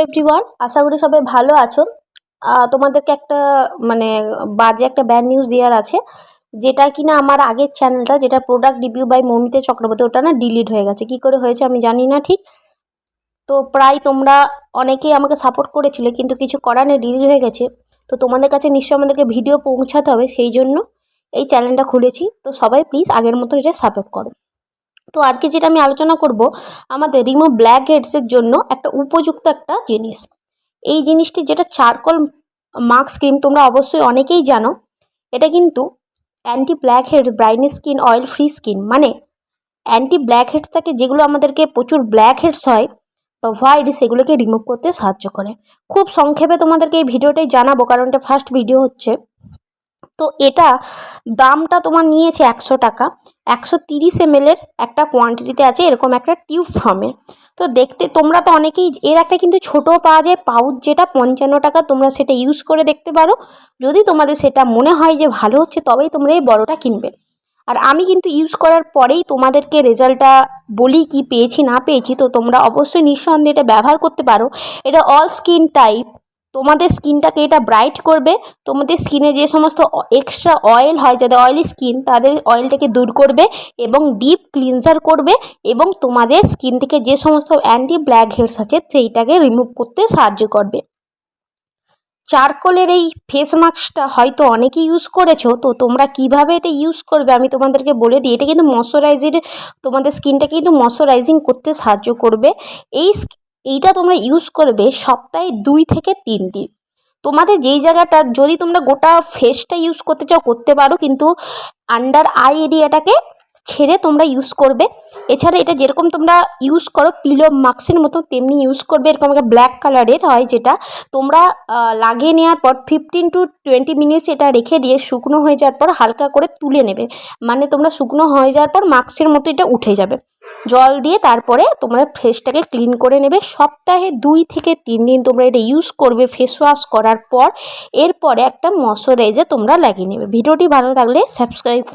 Everyone, আশা করি সবাই ভালো আছো। তোমাদেরকে একটা বাজে একটা ব্যাড নিউজ দেওয়ার আছে, যেটা কিনা আমার আগের চ্যানেলটা, যেটা product review by Moumita Chakraborty, ওটা না ডিলিট হয়ে গেছে। কি করে হয়েছে আমি জানি না ঠিক। তো প্রায় তোমরা অনেকেই আমাকে সাপোর্ট করেছিলে, কিন্তু কিছু করার নেই, ডিলিট হয়ে গেছে। তো তোমাদের কাছে নিশ্চয়ই আমাদেরকে ভিডিও পৌঁছাতে হবে, সেই জন্য এই চ্যানেলটা খুলেছি। তো সবাই প্লিজ আগের মতো এটা সাপোর্ট করো। তো আজকে যেটা আমি আলোচনা করব, আমাদের রিমুভ ব্ল্যাক হেডসের জন্য একটা উপযুক্ত একটা জিনিস। এই জিনিসটি যেটা চারকোল মাস্ক ক্রিম, তোমরা অবশ্যই অনেকেই জানো। এটা কিন্তু anti black heads, brightness skin, oil free skin, মানে অ্যান্টি ব্ল্যাক হেডস থাকে, যেগুলো আমাদেরকে প্রচুর ব্ল্যাক হেডস হয় বা হোয়াইট, সেগুলোকে রিমুভ করতে সাহায্য করে। খুব সংক্ষেপে তোমাদেরকে এই ভিডিওটাই জানাবো, কারণ এটা ফার্স্ট ভিডিও হচ্ছে। তো এটা দামটা তোমার নিয়েছে 100 টাকা। 130 ml একটা কোয়ান্টিটিতে আছে, এরকম একটা টিউব ফর্মে। তো দেখতে তোমরা তো অনেকেই, এর একটা কিন্তু ছোটো পাওয়া যায় পাউচ, যেটা 55 টাকা। তোমরা সেটা ইউজ করে দেখতে পারো। যদি তোমাদের সেটা মনে হয় যে ভালো হচ্ছে, তবেই তোমরা এই বড়টা কিনবে। আর আমি কিন্তু ইউজ করার পরেই তোমাদেরকে রেজাল্টটা বলি কি পেয়েছি না পেয়েছি। তো তোমরা অবশ্যই নিঃসন্দেহে এটা ব্যবহার করতে পারো। এটা অল স্কিন টাইপ, তোমাদের স্কিনটাকে এটা ব্রাইট করবে। তোমাদের স্কিনে যে সমস্ত এক্সট্রা অয়েল হয়, যাদের অয়েলি স্কিন, তাদের অয়েলটাকে দূর করবে এবং ডিপ ক্লিনজার করবে, এবং তোমাদের স্কিন থেকে যে সমস্ত অ্যান্টি ব্ল্যাক হেডস আছে সেইটাকে রিমুভ করতে সাহায্য করবে। চারকোলের এই ফেস মাস্কটা হয়তো অনেকেই ইউজ করেছো। তো তোমরা কিভাবে এটা ইউজ করবে আমি তোমাদেরকে বলে দিই। এটা কিন্তু তোমাদের স্কিনটাকে কিন্তু ময়শ্চারাইজিং করতে সাহায্য করবে। এইটা তোমরা ইউজ করবে সপ্তাহে 2 থেকে 3 দিন। তোমাদের যেই জায়গাটা, যদি তোমরা গোটা ফেসটা ইউজ করতে চাও করতে পারো, কিন্তু আন্ডার আই এরিয়াটাকে ছেড়ে তোমরা ইউজ করবে। এছাড়া এটা যেরকম তোমরা ইউজ করো পিলো মাস্কের মতো, তেমনি ইউজ করবে। এরকম একটা ব্ল্যাক কালারের হয়, যেটা তোমরা লাগিয়ে নেওয়ার পর 15 to 20 মিনিটস এটা রেখে দিয়ে শুকনো হয়ে যাওয়ার পর হালকা করে তুলে নেবে। মানে তোমরা শুকনো হয়ে যাওয়ার পর মাস্কের মতো এটা উঠে যাবে। জল দিয়ে তারপরে তোমরা ফেসটাকে ক্লিন করে নেবে। সপ্তাহে 2 থেকে 3 দিন তোমরা এটা ইউজ করবে ফেস ওয়াশ করার পর। এরপরে একটা ময়শ্চারাইজার তোমরা লাগিয়ে নেবে। ভিডিওটি ভালো লাগলে সাবস্ক্রাইব করো।